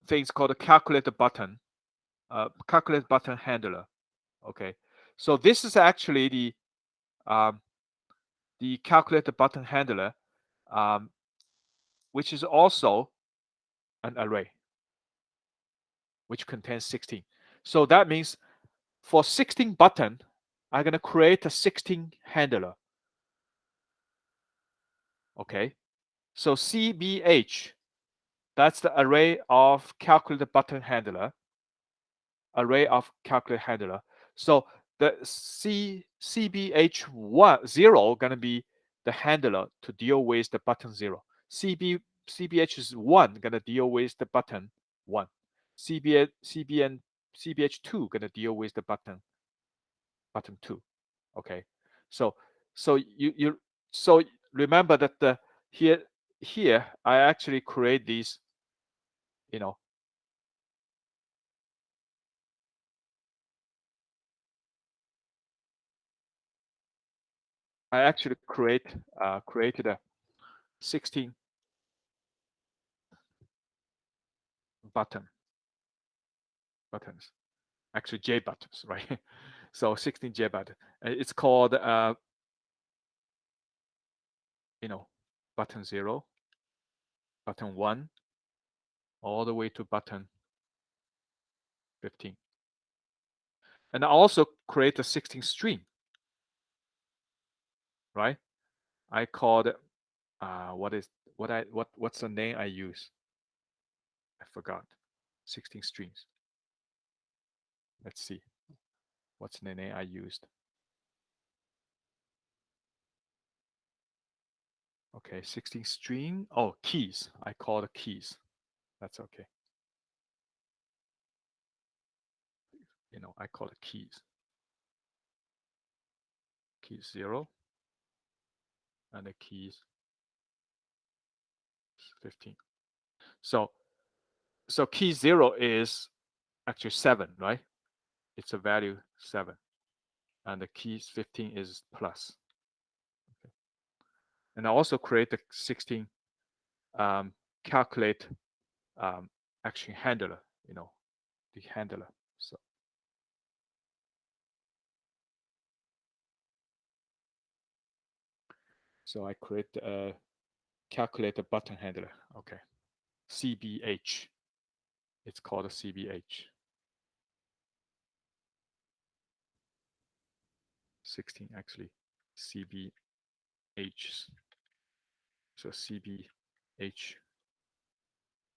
things called a calculate button handler. Okay, so this is actually the calculate button handler, which is also an array which contains 16. So that means for 16 button, I'm going to create a 16 handler. Okay, so CBH, that's the array of calculate button handler. Array of calculate handler. So the CBH0 going to be the handler to deal with the button 0. CBH is 1 going to deal with the button 1. CBH2 going to deal with the button 2. Okay, so you remember that here I actually create these, I actually created a 16 buttons, actually J buttons, right? So 16 J buttons. It's called button 0, button 1, all the way to button 15. And I also create a 16 string, right? I called what's the name I use? I forgot. 16 strings. Let's see. What's the name I used? Okay, 16 string. Oh, keys. I call it keys. That's okay. I call it keys. Keys 0 and the keys 15. So key 0 is actually 7, right? It's a value 7. And the keys 15 is plus. Okay. And I also create the 16 calculate action handler, the handler. So I create a calculate a button handler. Okay. CBH. It's called a CBH. 16 actually. CBH. So CBH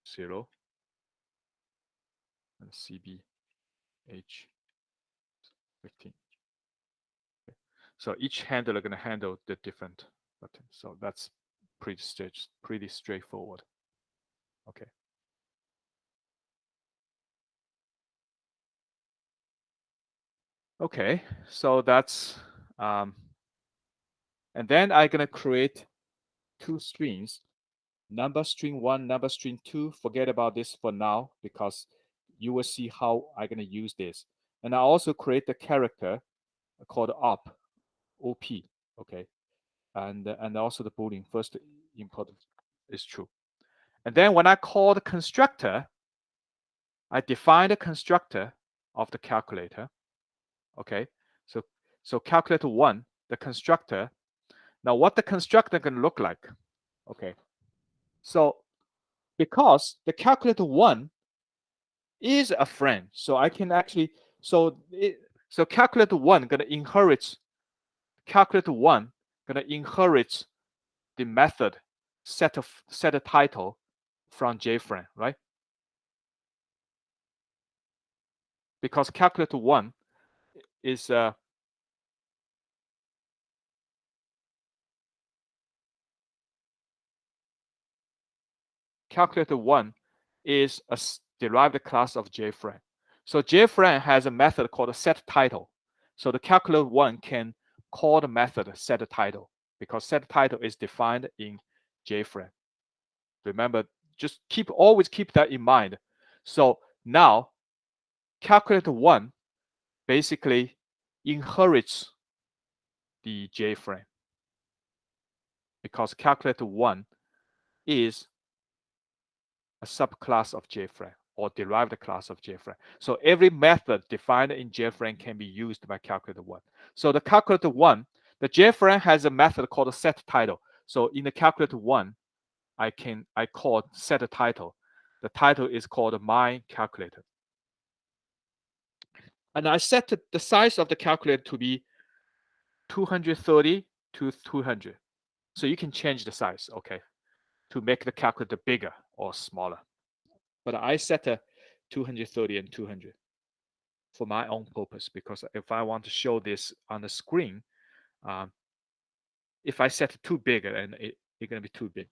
0 and CBH 15. Okay. So each handler going to handle the different buttons. So that's pretty straightforward. Okay. Okay, so that's and then I'm gonna create 2 strings, number string 1, number string 2. Forget about this for now because you will see how I'm gonna use this. And I also create a character called op. Okay, and also the boolean first input is true. And then when I call the constructor, I define the constructor of the calculator. Okay, so calculator 1, the constructor. Now what the constructor can look like? Okay, so because the calculator 1 is a friend, so I can actually so calculator 1 gonna inherit the method set a title from JFrame, right? Because calculator 1 is calculator 1 is a derived class of JFrame. So JFrame has a method called set title. So the calculator 1 can call the method set title because set title is defined in JFrame. Remember, just always keep that in mind. So now calculator 1 basically inherits the JFrame because calculator 1 is a subclass of JFrame or derived class of JFrame. So every method defined in JFrame can be used by calculator 1. So the calculator 1, the JFrame has a method called set title. So in the calculator 1, I call set title. The title is called my calculator. And I set the size of the calculator to be 230 to 200. So you can change the size, okay, to make the calculator bigger or smaller. But I set a 230 and 200 for my own purpose, because if I want to show this on the screen, if I set it too big, and it's going to be too big.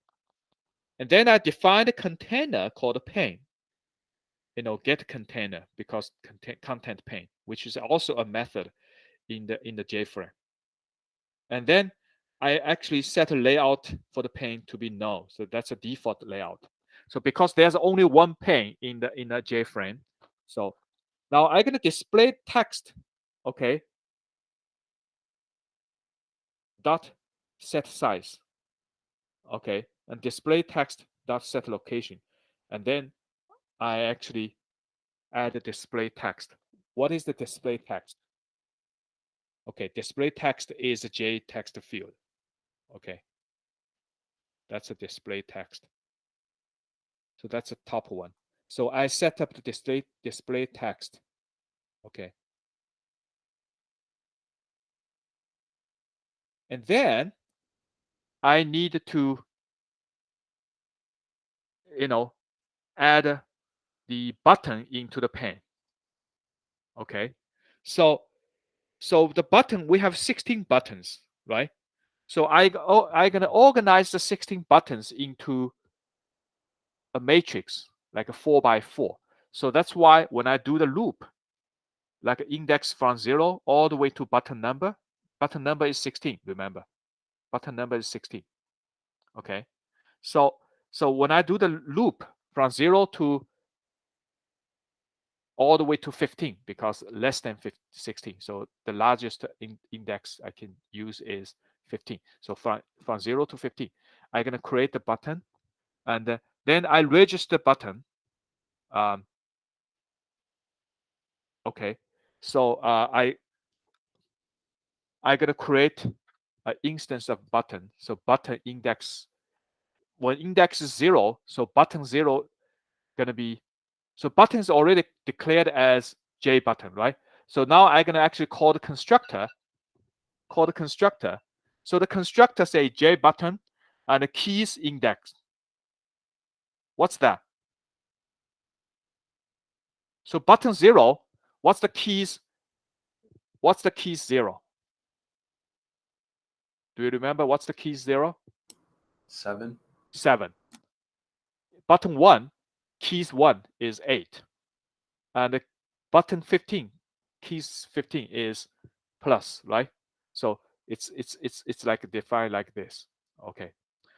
And then I defined a container called Pane. Get container, because content pane, which is also a method in the JFrame. And then I actually set a layout for the pane to be null. So that's a default layout. So because there's only one pane in the JFrame, so now I'm going to display text, okay, dot set size, okay, and display text dot set location. And then I actually add the display text. What is the display text? Okay, display text is a J text field. Okay, that's a display text. So that's the top one. So I set up the display text. Okay. And then I need to, add the button into the pane. Okay. So the button, we have 16 buttons, right? So I'm going to organize the 16 buttons into a matrix, like a 4x4. So that's why when I do the loop, like an index from 0 all the way to button number is 16, remember? Button number is 16. Okay. So when I do the loop from 0 to all the way to 15, because less than 16. So the largest index I can use is 15. So from 0 to 15, I'm going to create the button, and then I register button. Okay. So I'm going to create an instance of button. So button index, when index is 0, so button 0 going to be, so button is already declared as J button, right? So now I'm going to actually call the constructor. So the constructor say J button and the keys index. What's that? So button 0, what's the keys? What's the keys 0? Do you remember what's the keys 0? 7. 7. Button 1, keys 1 is 8. And the button 15, keys 15 is plus, right? So it's like defined like this. Okay.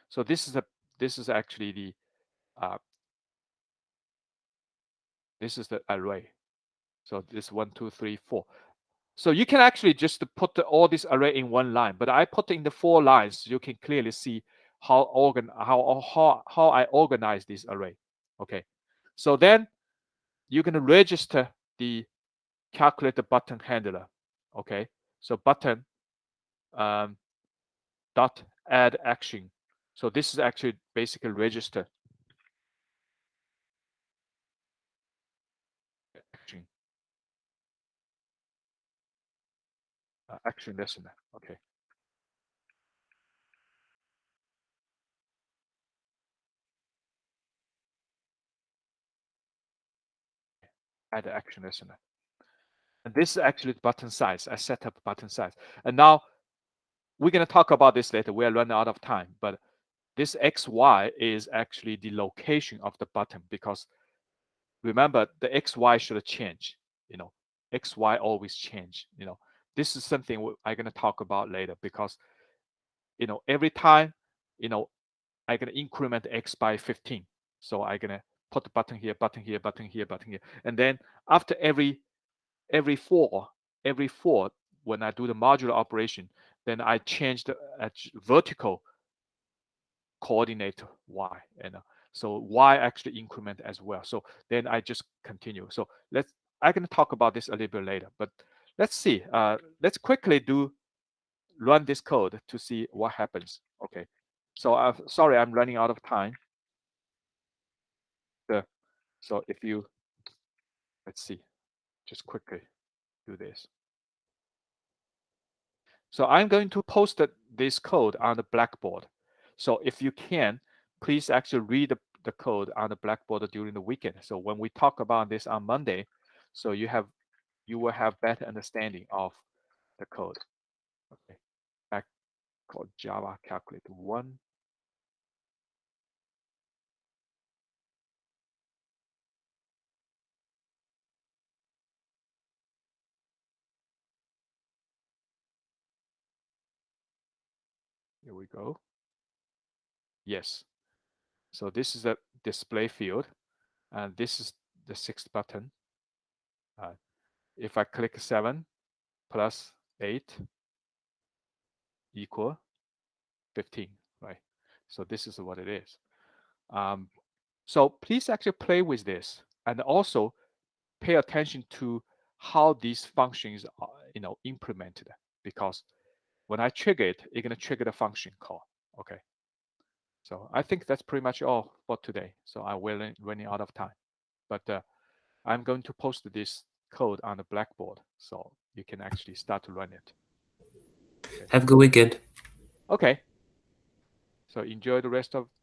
So this is actually the this is the array. So this 1, 2, 3, 4. So you can actually just put all this array in one line, but I put in the 4 lines. You can clearly see how I organize this array. Okay. So then you're going to register the calculate the button handler. Okay. So button dot add action. So this is actually basically register action. Action listener. Okay. Add action listener. And this is actually the button size. I set up button size. And now we're going to talk about this later. We are running out of time. But this XY is actually the location of the button, because remember the XY should change. XY always change. This is something I'm going to talk about later, because every time I'm going to increment X by 15. So I'm going to put the button here, button here, button here, button here. And then after every 4, when I do the modular operation, then I change the vertical coordinate Y. So y actually increment as well. So then I just continue. So I'm going to talk about this a little bit later, but let's see. Let's quickly run this code to see what happens. Okay. So sorry, I'm running out of time. So if you, let's see, just quickly do this. So I'm going to post this code on the Blackboard. So if you can, please actually read the code on the Blackboard during the weekend. So when we talk about this on Monday, so you will have better understanding of the code. Okay, back called Java Calculator 1. Here we go. Yes. So this is a display field, and this is the 6th button. If I click 7 plus 8 equal 15, right? So this is what it is. So please actually play with this, and also pay attention to how these functions are, implemented, because when I trigger it, it's going to trigger the function call. Okay. So I think that's pretty much all for today. So I'm running out of time, but I'm going to post this code on the Blackboard so you can actually start to run it. Okay. Have a good weekend. Okay. So enjoy the rest of